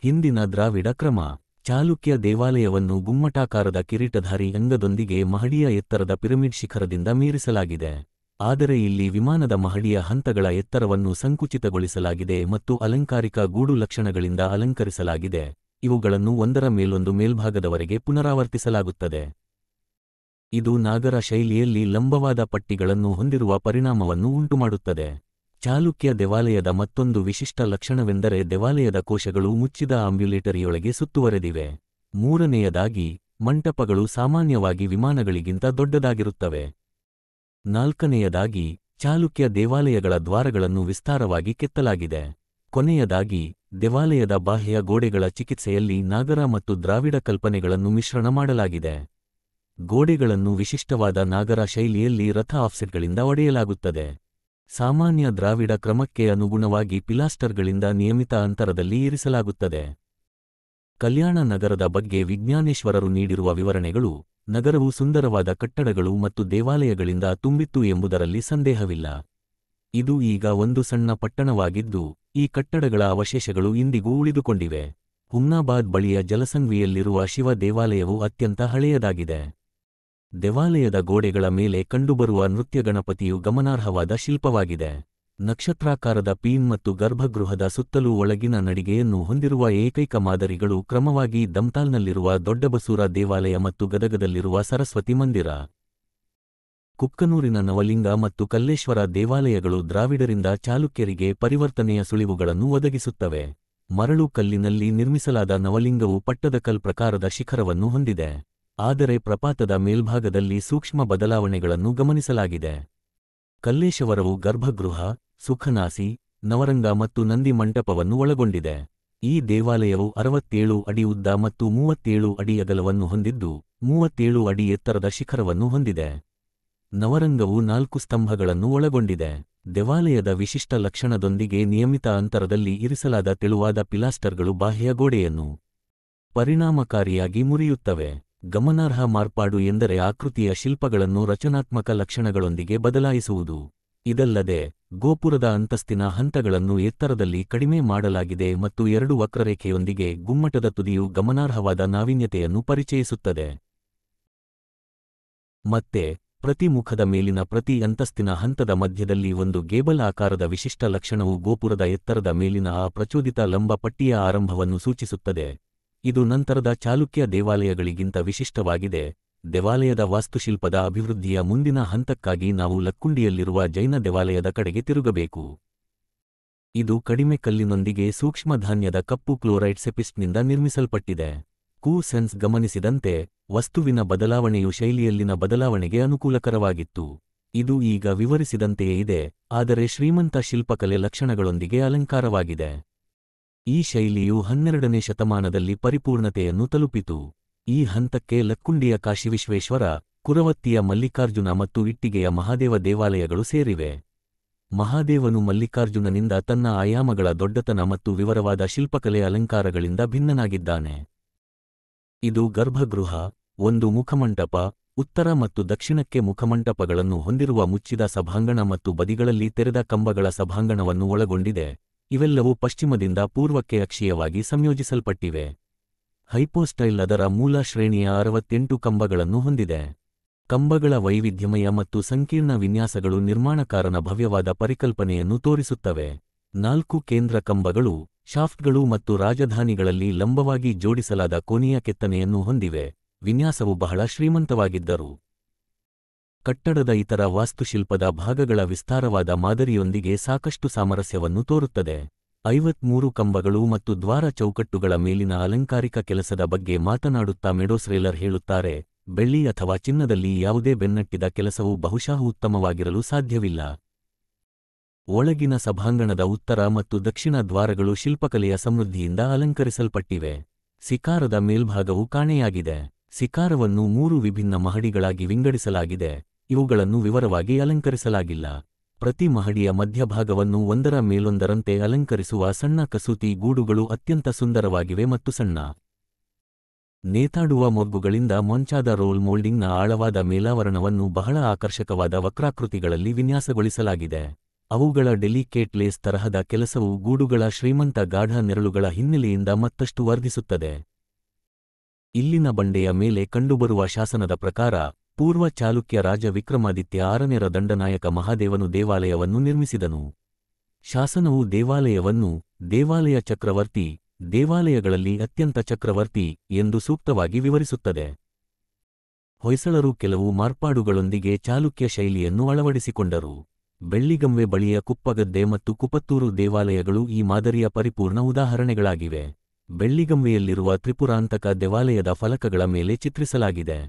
ಹಿಂದಿನ ದ್ರಾವಿಡ ಕ್ರಮ. ಚಾಲುಕ್ಯ ದೇವಾಲಯವನ್ನು ಗುಮ್ಮಟಾಕಾರದ ಕಿರೀಟಧಾರಿ ಅಂಗದೊಂದಿಗೆ ಮಹಡಿಯ ಎತ್ತರದ ಪಿರಮಿಡ್ ಶಿಖರದಿಂದ ಮೀರಿಸಲಾಗಿದೆ. ಆದರೆ ಇಲ್ಲಿ ವಿಮಾನದ ಮಹಡಿಯ ಹಂತಗಳ ಎತ್ತರವನ್ನು ಸಂಕುಚಿತಗೊಳಿಸಲಾಗಿದೆ ಮತ್ತು ಅಲಂಕಾರಿಕ ಗೂಡು ಲಕ್ಷಣಗಳಿಂದ ಅಲಂಕರಿಸಲಾಗಿದೆ, ಇವುಗಳನ್ನು ಒಂದರ ಮೇಲೊಂದು ಮೇಲ್ಭಾಗದವರೆಗೆ ಪುನರಾವರ್ತಿಸಲಾಗುತ್ತದೆ. ಇದು ನಾಗರ ಶೈಲಿಯಲ್ಲಿ ಲಂಬವಾದ ಪಟ್ಟಿಗಳನ್ನು ಹೊಂದಿರುವ ಪರಿಣಾಮವನ್ನು ಉಂಟುಮಾಡುತ್ತದೆ. ಚಾಲುಕ್ಯ ದೇವಾಲಯದ ಮತ್ತೊಂದು ವಿಶಿಷ್ಟ ಲಕ್ಷಣವೆಂದರೆ ದೇವಾಲಯದ ಕೋಶಗಳು ಮುಚ್ಚಿದ ಆಂಬ್ಯುಲೇಟರಿಯೊಳಗೆ ಸುತ್ತುವರೆದಿವೆ. ಮೂರನೆಯದಾಗಿ, ಮಂಟಪಗಳು ಸಾಮಾನ್ಯವಾಗಿ ವಿಮಾನಗಳಿಗಿಂತ ದೊಡ್ಡದಾಗಿರುತ್ತವೆ. ನಾಲ್ಕನೆಯದಾಗಿ, ಚಾಲುಕ್ಯ ದೇವಾಲಯಗಳ ದ್ವಾರಗಳನ್ನು ವಿಸ್ತಾರವಾಗಿ ಕೆತ್ತಲಾಗಿದೆ. ಕೊನೆಯದಾಗಿ, ದೇವಾಲಯದ ಬಾಹ್ಯ ಗೋಡೆಗಳ ಚಿಕಿತ್ಸೆಯಲ್ಲಿ ನಾಗರ ಮತ್ತು ದ್ರಾವಿಡ ಕಲ್ಪನೆಗಳನ್ನು ಮಿಶ್ರಣ ಮಾಡಲಾಗಿದೆ. ಗೋಡೆಗಳನ್ನು ವಿಶಿಷ್ಟವಾದ ನಾಗರ ಶೈಲಿಯಲ್ಲಿ ರಥ ಆಫ್ಸೆಟ್ಗಳಿಂದ ಒಡೆಯಲಾಗುತ್ತದೆ. ಸಾಮಾನ್ಯ ದ್ರಾವಿಡ ಕ್ರಮಕ್ಕೆ ಅನುಗುಣವಾಗಿ ಪಿಲಾಸ್ಟರ್ಗಳಿಂದ ನಿಯಮಿತ ಅಂತರದಲ್ಲಿ ಇರಿಸಲಾಗುತ್ತದೆ. ಕಲ್ಯಾಣ ನಗರದ ಬಗ್ಗೆ ವಿಜ್ಞಾನೇಶ್ವರರು ನೀಡಿರುವ ವಿವರಣೆಗಳು, ನಗರವು ಸುಂದರವಾದ ಕಟ್ಟಡಗಳು ಮತ್ತು ದೇವಾಲಯಗಳಿಂದ ತುಂಬಿತ್ತು ಎಂಬುದರಲ್ಲಿ ಸಂದೇಹವಿಲ್ಲ. ಇದು ಈಗ ಒಂದು ಸಣ್ಣ ಪಟ್ಟಣವಾಗಿದ್ದು, ಈ ಕಟ್ಟಡಗಳ ಅವಶೇಷಗಳು ಇಂದಿಗೂ ಉಳಿದುಕೊಂಡಿವೆ. ಹುಮ್ನಾಬಾದ್ ಬಳಿಯ ಜಲಸಂಗ್ವಿಯಲ್ಲಿರುವ ಶಿವ ದೇವಾಲಯವು ಅತ್ಯಂತ ಹಳೆಯದಾಗಿದೆ. ದೇವಾಲಯದ ಗೋಡೆಗಳ ಮೇಲೆ ಕಂಡುಬರುವ ನೃತ್ಯ ಗಣಪತಿಯು ಗಮನಾರ್ಹವಾದ ಶಿಲ್ಪವಾಗಿದೆ. ನಕ್ಷತ್ರಾಕಾರದ ಪೀನ್ ಮತ್ತು ಗರ್ಭಗೃಹದ ಸುತ್ತಲೂ ಒಳಗಿನ ನಡಿಗೆಯನ್ನು ಹೊಂದಿರುವ ಏಕೈಕ ಮಾದರಿಗಳು ಕ್ರಮವಾಗಿ ದಮ್ತಾಲ್ನಲ್ಲಿರುವ ದೊಡ್ಡಬಸೂರ ದೇವಾಲಯ ಮತ್ತು ಗದಗದಲ್ಲಿರುವ ಸರಸ್ವತಿ ಮಂದಿರ. ಕುಕ್ಕನೂರಿನ ನವಲಿಂಗ ಮತ್ತು ಕಲ್ಲೇಶ್ವರ ದೇವಾಲಯಗಳು ದ್ರಾವಿಡರಿಂದ ಚಾಲುಕ್ಯರಿಗೆ ಪರಿವರ್ತನೆಯ ಸುಳಿವುಗಳನ್ನು ಒದಗಿಸುತ್ತವೆ. ಮರಳು ಕಲ್ಲಿನಲ್ಲಿ ನಿರ್ಮಿಸಲಾದ ನವಲಿಂಗವು ಪಟ್ಟದಕಲ್ ಪ್ರಕಾರದ ಶಿಖರವನ್ನು ಹೊಂದಿದೆ, ಆದರೆ ಪ್ರಪಾತದ ಮೇಲ್ಭಾಗದಲ್ಲಿ ಸೂಕ್ಷ್ಮ ಬದಲಾವಣೆಗಳನ್ನು ಗಮನಿಸಲಾಗಿದೆ. ಕಲ್ಲೇಶವರವು ಗರ್ಭಗೃಹ, ಸುಖನಾಸಿ, ನವರಂಗ ಮತ್ತು ನಂದಿ ಮಂಟಪವನ್ನು ಒಳಗೊಂಡಿದೆ. ಈ ದೇವಾಲಯವು 67 ಅಡಿ ಉದ್ದ ಮತ್ತು 37 ಅಡಿ ಅಗಲವನ್ನು ಹೊಂದಿದ್ದು, 37 ಅಡಿ ಎತ್ತರದ ಶಿಖರವನ್ನು ಹೊಂದಿದೆ. ನವರಂಗವು 4 ಸ್ತಂಭಗಳನ್ನು ಒಳಗೊಂಡಿದೆ. ದೇವಾಲಯದ ವಿಶಿಷ್ಟ ಲಕ್ಷಣದೊಂದಿಗೆ ನಿಯಮಿತ ಅಂತರದಲ್ಲಿ ಇರಿಸಲಾದ ತೆಳುವಾದ ಪಿಲಾಸ್ಟರ್ಗಳು ಬಾಹ್ಯ ಗೋಡೆಯನ್ನು ಪರಿಣಾಮಕಾರಿಯಾಗಿ ಮುರಿಯುತ್ತವೆ. ಗಮನಾರ್ಹ ಮಾರ್ಪಾಡು ಎಂದರೆ ಆಕೃತಿಯ ಶಿಲ್ಪಗಳನ್ನು ರಚನಾತ್ಮಕ ಲಕ್ಷಣಗಳೊಂದಿಗೆ ಬದಲಾಯಿಸುವುದು. ಇದಲ್ಲದೆ, ಗೋಪುರದ ಅಂತಸ್ತಿನ ಹಂತಗಳನ್ನು ಎತ್ತರದಲ್ಲಿ ಕಡಿಮೆ ಮಾಡಲಾಗಿದೆ ಮತ್ತು 2 ವಕ್ರರೇಖೆಯೊಂದಿಗೆ ಗುಮ್ಮಟದ ತುದಿಯು ಗಮನಾರ್ಹವಾದ ನಾವೀನ್ಯತೆಯನ್ನು ಪರಿಚಯಿಸುತ್ತದೆ. ಮತ್ತೆ, ಪ್ರತಿ ಮುಖದ ಮೇಲಿನ ಪ್ರತಿ ಅಂತಸ್ತಿನ ಹಂತದ ಮಧ್ಯದಲ್ಲಿ ಒಂದು ಗೇಬಲ್ ಆಕಾರದ ವಿಶಿಷ್ಟ ಲಕ್ಷಣವು ಗೋಪುರದ ಎತ್ತರದ ಮೇಲಿನ ಆ ಪ್ರಚೋದಿತ ಲಂಬ ಪಟ್ಟಿಯ ಆರಂಭವನ್ನು ಸೂಚಿಸುತ್ತದೆ. ಇದು ನಂತರದ ಚಾಲುಕ್ಯ ದೇವಾಲಯಗಳಿಗಿಂತ ವಿಶಿಷ್ಟವಾಗಿದೆ. ದೇವಾಲಯದ ವಾಸ್ತುಶಿಲ್ಪದ ಅಭಿವೃದ್ಧಿಯ ಮುಂದಿನ ಹಂತಕ್ಕಾಗಿ ನಾವು ಲಕ್ಕುಂಡಿಯಲ್ಲಿರುವ ಜೈನ ದೇವಾಲಯದ ಕಡೆಗೆ ತಿರುಗಬೇಕು. ಇದು ಕಡಿಮೆ ಕಲ್ಲಿನೊಂದಿಗೆ ಸೂಕ್ಷ್ಮ ಧಾನ್ಯದ ಕಪ್ಪು ಕ್ಲೋರೈಡ್ ಸೆಪಿಸ್ಟ್ನಿಂದ ನಿರ್ಮಿಸಲ್ಪಟ್ಟಿದೆ. ಸೆನ್ಸ್ ಗಮನಿಸಿದಂತೆ, ವಸ್ತುವಿನ ಬದಲಾವಣೆಯು ಶೈಲಿಯಲ್ಲಿನ ಬದಲಾವಣೆಗೆ ಅನುಕೂಲಕರವಾಗಿತ್ತು. ಇದು ಈಗ ವಿವರಿಸಿದಂತೆಯೇ ಇದೆ, ಆದರೆ ಶ್ರೀಮಂತ ಶಿಲ್ಪಕಲೆ ಲಕ್ಷಣಗಳೊಂದಿಗೆ ಅಲಂಕಾರವಾಗಿದೆ. ಈ ಶೈಲಿಯು 12ನೇ ಶತಮಾನದಲ್ಲಿ ಪರಿಪೂರ್ಣತೆಯನ್ನು ತಲುಪಿತು. ಈ ಹಂತಕ್ಕೆ ಲಕ್ಕುಂಡಿಯ ಕಾಶಿವಿಶ್ವೇಶ್ವರ, ಕುರವತ್ತಿಯ ಮಲ್ಲಿಕಾರ್ಜುನ ಮತ್ತು ಇಟ್ಟಿಗೆಯ ಮಹಾದೇವ ದೇವಾಲಯಗಳು ಸೇರಿವೆ. ಮಹಾದೇವನು ಮಲ್ಲಿಕಾರ್ಜುನನಿಂದ ತನ್ನ ಆಯಾಮಗಳ ದೊಡ್ಡತನ ಮತ್ತು ವಿವರವಾದ ಶಿಲ್ಪಕಲೆ ಅಲಂಕಾರಗಳಿಂದ ಭಿನ್ನನಾಗಿದ್ದಾನೆ. ಇದು ಗರ್ಭಗೃಹ, ಒಂದು ಮುಖಮಂಟಪ, ಉತ್ತರ ಮತ್ತು ದಕ್ಷಿಣಕ್ಕೆ ಮುಖಮಂಟಪಗಳನ್ನು ಹೊಂದಿರುವ ಮುಚ್ಚಿದ ಸಭಾಂಗಣ ಮತ್ತು ಬದಿಗಳಲ್ಲಿ ತೆರೆದ ಕಂಬಗಳ ಸಭಾಂಗಣವನ್ನು ಒಳಗೊಂಡಿದೆ. ಇವೆಲ್ಲವೂ ಪಶ್ಚಿಮದಿಂದ ಪೂರ್ವಕ್ಕೆ ಅಕ್ಷೀಯವಾಗಿ ಸಂಯೋಜಿಸಲ್ಪಟ್ಟಿವೆ. ಹೈಪೋಸ್ಟೈಲ್ ಅದರ ಮೂಲ ಶ್ರೇಣಿಯ 68 ಕಂಬಗಳನ್ನು ಹೊಂದಿದೆ. ಕಂಬಗಳ ವೈವಿಧ್ಯಮಯ ಮತ್ತು ಸಂಕೀರ್ಣ ವಿನ್ಯಾಸಗಳು ನಿರ್ಮಾಣಕಾರನ ಭವ್ಯವಾದ ಪರಿಕಲ್ಪನೆಯನ್ನು ತೋರಿಸುತ್ತವೆ. 4 ಕೇಂದ್ರ ಕಂಬಗಳು, ಶಾಫ್ಟ್ಗಳು ಮತ್ತು ರಾಜಧಾನಿಗಳಲ್ಲಿ ಲಂಬವಾಗಿ ಜೋಡಿಸಲಾದ ಕೋನೀಯ ಕೆತ್ತನೆಯನ್ನು ಹೊಂದಿವೆ. ವಿನ್ಯಾಸವು ಬಹಳ ಶ್ರೀಮಂತವಾಗಿದ್ದರು. ಕಟ್ಟಡದ ಇತರ ವಾಸ್ತುಶಿಲ್ಪದ ಭಾಗಗಳ ವಿಸ್ತಾರವಾದ ಮಾದರಿಯೊಂದಿಗೆ ಸಾಕಷ್ಟು ಸಾಮರಸ್ಯವನ್ನು ತೋರುತ್ತದೆ. 53 ಕಂಬಗಳು ಮತ್ತು ದ್ವಾರ ಚೌಕಟ್ಟುಗಳ ಮೇಲಿನ ಅಲಂಕಾರಿಕ ಕೆಲಸದ ಬಗ್ಗೆ ಮಾತನಾಡುತ್ತಾ ಮೆಡೋಸ್ರೇಲರ್ ಹೇಳುತ್ತಾರೆ, ಬೆಳ್ಳಿ ಅಥವಾ ಚಿನ್ನದಲ್ಲಿ ಯಾವುದೇ ಬೆನ್ನಟ್ಟಿದ ಕೆಲಸವು ಬಹುಶಃ ಉತ್ತಮವಾಗಿರಲು ಸಾಧ್ಯವಿಲ್ಲ. ಒಳಗಿನ ಸಭಾಂಗಣದ ಉತ್ತರ ಮತ್ತು ದಕ್ಷಿಣ ದ್ವಾರಗಳು ಶಿಲ್ಪಕಲೆಯ ಸಮೃದ್ಧಿಯಿಂದ ಅಲಂಕರಿಸಲ್ಪಟ್ಟಿವೆ. ಸಿಕಾರದ ಮೇಲ್ಭಾಗವು ಕಾಣೆಯಾಗಿದೆ. ಸಿಕಾರವನ್ನು 3 ವಿಭಿನ್ನ ಮಹಡಿಗಳಾಗಿ ವಿಂಗಡಿಸಲಾಗಿದೆ, ಇವುಗಳನ್ನು ವಿವರವಾಗಿ ಅಲಂಕರಿಸಲಾಗಿಲ್ಲ. ಪ್ರತಿ ಮಹಡಿಯ ಮಧ್ಯಭಾಗವನ್ನು ಒಂದರ ಮೇಲೊಂದರಂತೆ ಅಲಂಕರಿಸುವ ಸಣ್ಣ ಕಸೂತಿ ಗೂಡುಗಳು ಅತ್ಯಂತ ಸುಂದರವಾಗಿವೆ ಮತ್ತು ಸಣ್ಣ ನೇತಾಡುವ ಮೊಗ್ಗುಗಳಿಂದ ಮೊಂಚಾದ ರೋಲ್ ಮೋಲ್ಡಿಂಗ್ನ ಆಳವಾದ ಮೇಲಾವರಣವನ್ನು ಬಹಳ ಆಕರ್ಷಕವಾದ ವಕ್ರಾಕೃತಿಗಳಲ್ಲಿ ವಿನ್ಯಾಸಗೊಳಿಸಲಾಗಿದೆ. ಅವುಗಳ ಡೆಲಿಕೇಟ್ ಲೇಸ್ ತರಹದ ಕೆಲಸವು ಗೂಡುಗಳ ಶ್ರೀಮಂತ ಗಾಢ ನೆರಳುಗಳ ಹಿನ್ನೆಲೆಯಿಂದ ಮತ್ತಷ್ಟು ವರ್ಧಿಸುತ್ತದೆ. ಇಲ್ಲಿನ ಬಂಡೆಯ ಮೇಲೆ ಕಂಡುಬರುವ ಶಾಸನದ ಪ್ರಕಾರ ಪೂರ್ವ ಚಾಲುಕ್ಯ ರಾಜ ವಿಕ್ರಮಾದಿತ್ಯ 6ನೇರ ದಂಡನಾಯಕ ಮಹಾದೇವನು ದೇವಾಲಯವನ್ನು ನಿರ್ಮಿಸಿದನು. ಶಾಸನವು ದೇವಾಲಯವನ್ನು ದೇವಾಲಯ ಚಕ್ರವರ್ತಿ, ದೇವಾಲಯಗಳಲ್ಲಿ ಅತ್ಯಂತ ಚಕ್ರವರ್ತಿ ಎಂದು ಸೂಕ್ತವಾಗಿ ವಿವರಿಸುತ್ತದೆ. ಹೊಯ್ಸಳರು ಕೆಲವು ಮಾರ್ಪಾಡುಗಳೊಂದಿಗೆ ಚಾಲುಕ್ಯ ಶೈಲಿಯನ್ನು ಅಳವಡಿಸಿಕೊಂಡರು. ಬೆಳ್ಳಿಗಂವೆ ಬಳಿಯ ಕುಪ್ಪಗದ್ದೆ ಮತ್ತು ಕುಪತ್ತೂರು ದೇವಾಲಯಗಳು ಈ ಮಾದರಿಯ ಪರಿಪೂರ್ಣ ಉದಾಹರಣೆಗಳಾಗಿವೆ. ಬೆಳ್ಳಿಗಂವೆಯಲ್ಲಿರುವ ತ್ರಿಪುರಾಂತಕ ದೇವಾಲಯದ ಫಲಕಗಳ ಮೇಲೆ ಚಿತ್ರಿಸಲಾಗಿದೆ.